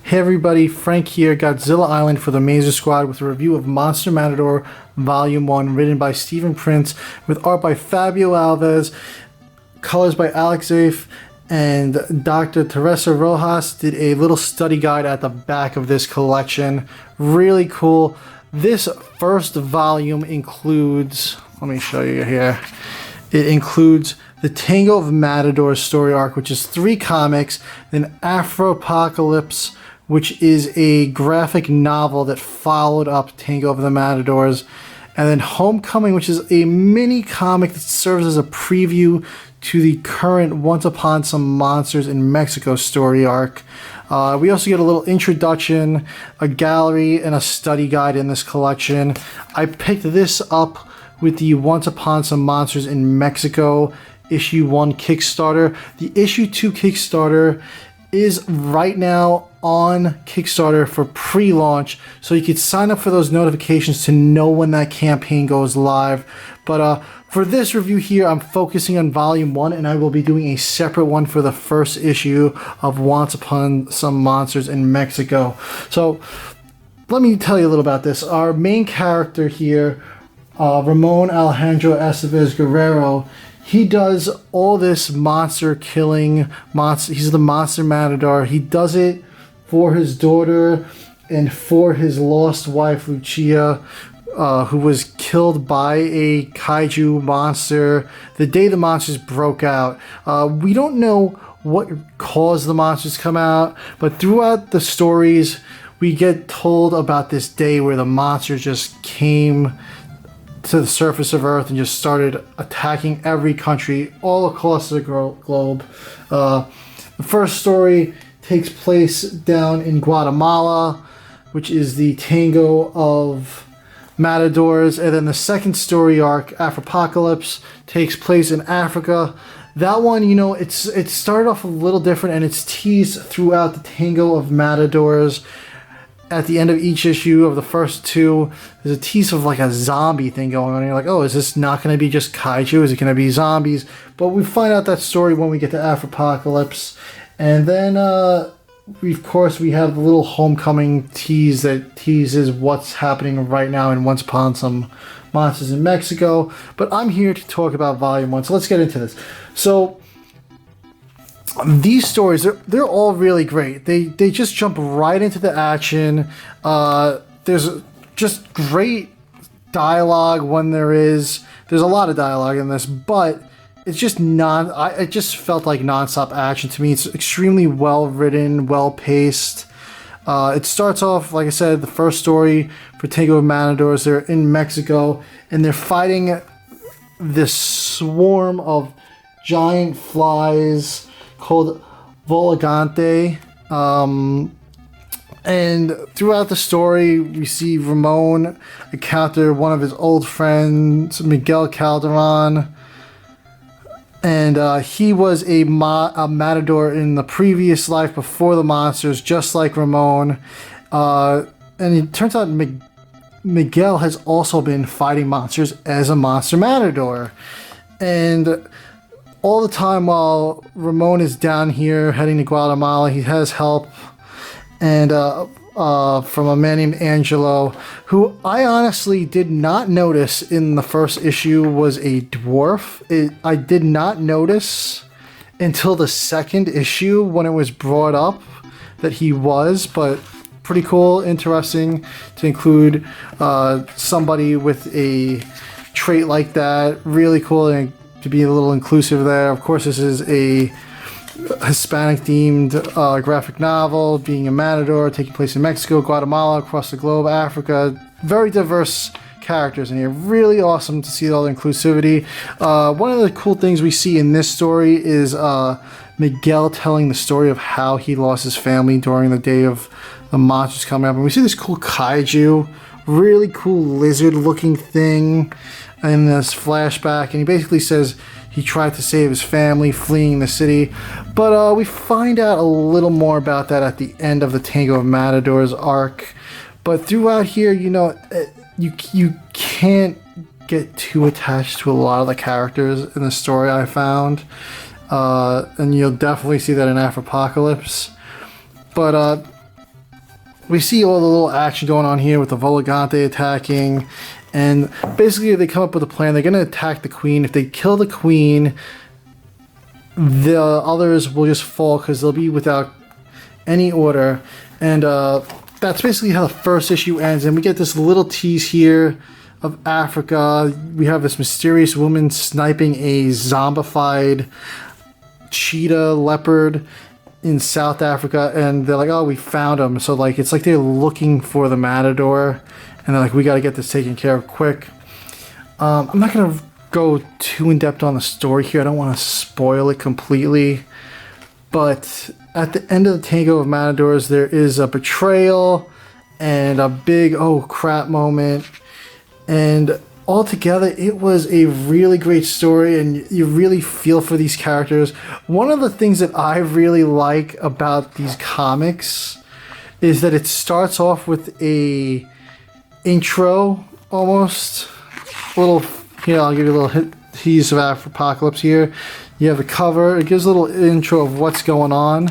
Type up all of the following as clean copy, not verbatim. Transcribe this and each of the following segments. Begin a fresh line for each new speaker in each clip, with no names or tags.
Hey everybody, Frank here, Godzilla Island for the Mazer Squad with a review of Monster Matador Volume 1, written by Stephen Prince, with art by Fabio Alves, colors by Alex Zaif, and Dr. Theresa Rojas did a little study guide at the back of this collection. Really cool. This first volume includes, let me show you here, it includes the Tango of Matadors story arc, which is 3 comics, then Afripocalypse, which is a graphic novel that followed up Tango of the Matadors, and then Homecoming, which is a mini comic that serves as a preview to the current Once Upon Some Monsters in Mexico story arc. We also get a little introduction, a gallery, and a study guide in this collection. I picked this up with the Once Upon Some Monsters in Mexico issue 1 Kickstarter. The issue 2 Kickstarter is right now on Kickstarter for pre-launch, so you could sign up for those notifications to know when that campaign goes live. But for this review here, I'm focusing on Volume 1, and I will be doing a separate one for the first issue of Once Upon Some Monsters in Mexico. So let me tell you a little about this. Our main character here, Ramon Alejandro Estévez-Guerrero, he does all this monster killing. He's the Monster Matador. He does it for his daughter and for his lost wife, Lucia, who was killed by a kaiju monster the day the monsters broke out. We don't know what caused the monsters to come out, but throughout the stories, we get told about this day where the monsters just came to the surface of Earth and just started attacking every country all across the globe. The first story takes place down in Guatemala, which is the Tango of Matadors, and then the second story arc, Afripocalypse, takes place in Africa. That one, you know, it started off a little different, and it's teased throughout the Tango of Matadors. At the end of each issue of the first 2, there's a tease of like a zombie thing going on. And you're like, oh, is this not going to be just kaiju? Is it going to be zombies? But we find out that story when we get to Afripocalypse. And then, of course, we have the little Homecoming tease that teases what's happening right now in Once Upon Some Monsters in Mexico. But I'm here to talk about Volume 1, so let's get into this. So these stories, they're all really great. They just jump right into the action. There's just great dialogue when there's a lot of dialogue in this, but it's just it just felt like nonstop action to me. It's extremely well written, well paced. It starts off, like I said, the first story for Tango of Matadors. They're in Mexico and they're fighting this swarm of giant flies called Volagante. And throughout the story, we see Ramon encounter one of his old friends, Miguel Calderon. And he was a matador in the previous life before the monsters, just like Ramon. And it turns out Miguel has also been fighting monsters as a Monster Matador. And all the time while Ramon is down here heading to Guatemala, he has help and from a man named Angelo, who I honestly did not notice in the first issue was a dwarf. I did not notice until the second issue when it was brought up that he was, but pretty cool, interesting to include somebody with a trait like that. Really cool and to be a little inclusive there. Of course, this is a Hispanic-themed graphic novel, being a matador, taking place in Mexico, Guatemala, across the globe, Africa. Very diverse characters in here. Really awesome to see all the inclusivity. One of the cool things we see in this story is Miguel telling the story of how he lost his family during the day of the monsters coming up. And we see this cool kaiju, really cool lizard-looking thing in this flashback, and he basically says he tried to save his family fleeing the city, but we find out a little more about that at the end of the Tango of Matadors arc. But throughout here, you know, you can't get too attached to a lot of the characters in the story, I found, and you'll definitely see that in Afripocalypse. But we see all the little action going on here with the Volgante attacking, and basically they come up with a plan. They're going to attack the queen. If they kill the queen, the others will just fall because they'll be without any order. And that's basically how the first issue ends. And we get this little tease here of Africa. We have this mysterious woman sniping a zombified cheetah leopard in South Africa, and they're like, oh, we found him. So like it's like they're looking for the Matador, and they're like, we got to get this taken care of quick. I'm not gonna go too in depth on the story here. I don't want to spoil it completely, but at the end of the Tango of Matadors, there is a betrayal and a big oh crap moment, and altogether it was a really great story, and you really feel for these characters. One of the things that I really like about these comics is that it starts off with a intro, almost a little. Here, I'll give you a little tease of Afripocalypse here. You have the cover. It gives a little intro of what's going on.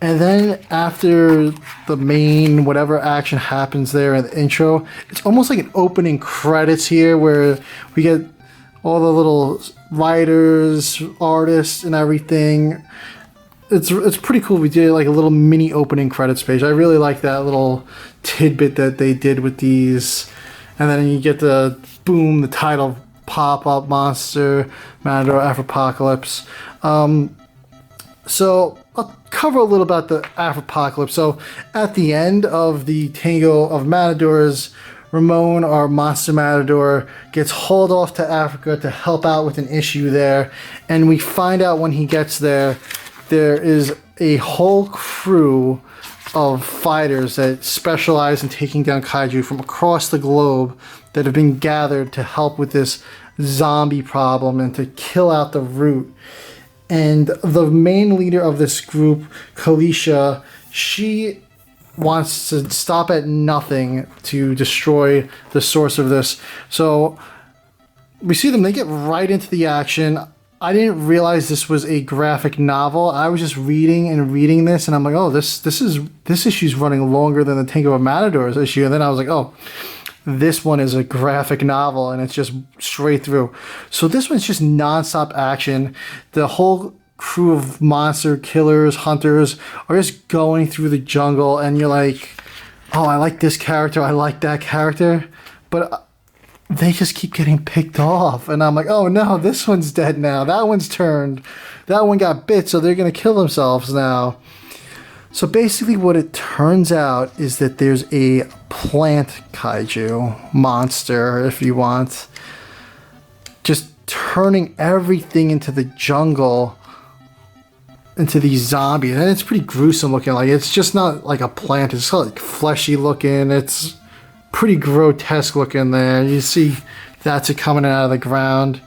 And then after the main whatever action happens there in the intro, it's almost like an opening credits here where we get all the little writers, artists, and everything. It's pretty cool. We did like a little mini opening credits page. I really like that little tidbit that they did with these. And then you get the boom, the title pop up, Monster Matador Afripocalypse. So I'll cover a little about the Afripocalypse. So at the end of the Tango of Matadors, Ramon, our Monster Matador, gets hauled off to Africa to help out with an issue there. And we find out when he gets there, there is a whole crew of fighters that specialize in taking down kaiju from across the globe that have been gathered to help with this zombie problem and to kill out the root. And the main leader of this group, Kalisha, she wants to stop at nothing to destroy the source of this. So we see them, they get right into the action. I didn't realize this was a graphic novel. I was just reading this, and I'm like, oh, this issue's running longer than the Tango of Matadors issue. And then I was like, oh, this one is a graphic novel, and it's just straight through. So this one's just nonstop action. The whole crew of monster killers, hunters are just going through the jungle, and you're like, oh, I like this character, I like that character, but they just keep getting picked off. And I'm like, oh no, this one's dead now. That one's turned. That one got bit, so they're going to kill themselves now. So basically what it turns out is that there's a plant kaiju, monster if you want, just turning everything into the jungle, into these zombies. And it's pretty gruesome looking. Like, it's just not like a plant. It's like fleshy looking. It's pretty grotesque looking there. You see that's it coming out of the ground.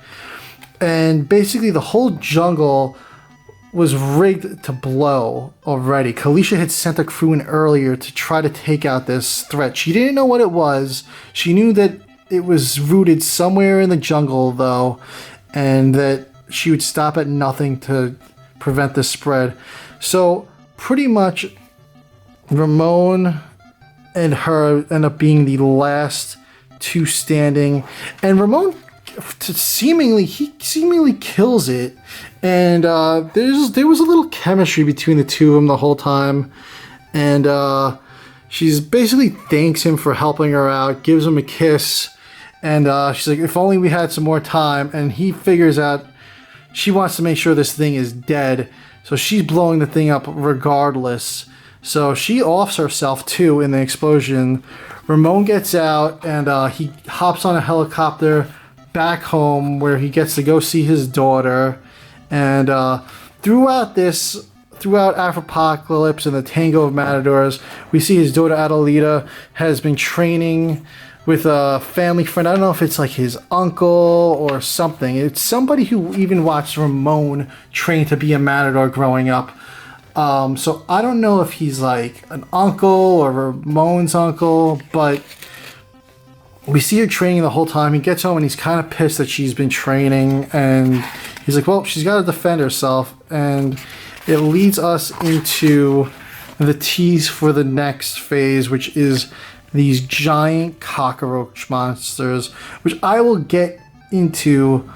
And basically the whole jungle was rigged to blow already. Kalisha had sent a crew in earlier to try to take out this threat. She didn't know what it was. She knew that it was rooted somewhere in the jungle, though, and that she would stop at nothing to prevent the spread. So pretty much Ramon and her end up being the last two standing. And Ramon seemingly kills it, and there was a little chemistry between the two of them the whole time, and she's basically thanks him for helping her out, gives him a kiss, and she's like, if only we had some more time. And he figures out she wants to make sure this thing is dead, so she's blowing the thing up regardless. So she offs herself too in the explosion. Ramon gets out, and he hops on a helicopter back home where he gets to go see his daughter. And throughout Afripocalypse and the Tango of Matadors, we see his daughter Adelita has been training with a family friend. I don't know if it's like his uncle or something. It's somebody who even watched Ramon train to be a matador growing up. So I don't know if he's like an uncle or Ramon's uncle, but we see her training the whole time. He gets home and he's kind of pissed that she's been training, and he's like, well, she's got to defend herself. And it leads us into the tease for the next phase, which is these giant cockroach monsters, which I will get into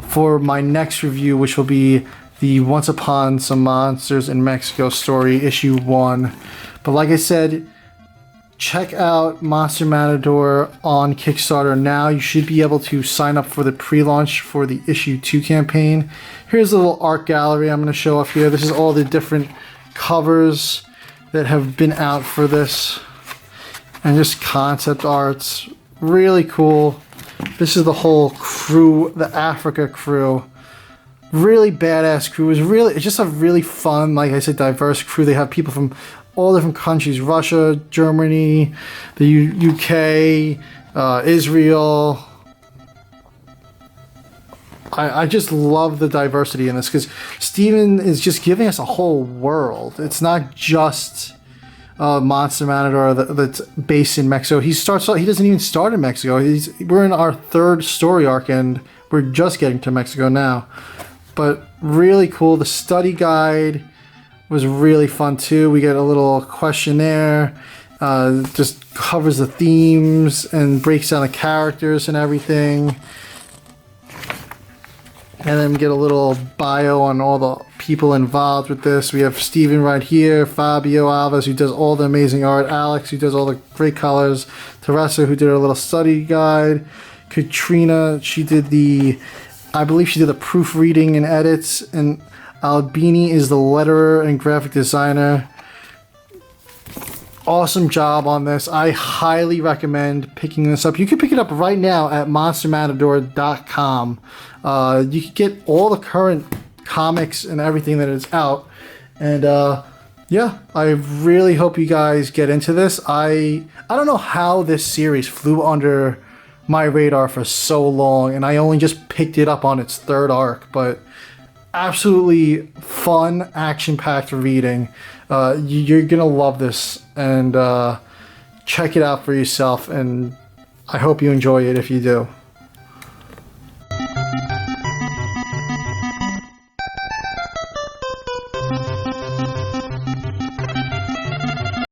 for my next review, which will be the Once Upon Some Monsters in Mexico story, issue 1. But like I said, check out Monster Matador on Kickstarter now. You should be able to sign up for the pre-launch for the issue 2 campaign. Here's a little art gallery I'm going to show off here. This is all the different covers that have been out for this, and just concept arts. Really cool. This is the whole crew, the Africa crew. Really badass crew. It's just a really fun, like I said, diverse crew. They have people from all different countries: Russia, Germany, the UK, Israel. I just love the diversity in this, because Steven is just giving us a whole world. It's not just Monster Matador that's based in Mexico. He doesn't even start in Mexico. We're in our 3rd story arc, and we're just getting to Mexico now. But really cool. The study guide was really fun too. We get a little questionnaire, just covers the themes and breaks down the characters and everything. And then we get a little bio on all the people involved with this. We have Steven right here, Fabio Alves, who does all the amazing art, Alex, who does all the great colors, Theresa, who did a little study guide, Katrina, I believe she did the proofreading and edits, and Albini is the letterer and graphic designer. Awesome job on this. I highly recommend picking this up. You can pick it up right now at monstermatador.com. You can get all the current comics and everything that is out. And yeah, I really hope you guys get into this. I don't know how this series flew under my radar for so long, and I only just picked it up on its 3rd arc, but absolutely fun, action-packed reading. You're gonna love this, and check it out for yourself, and I hope you enjoy it if you do.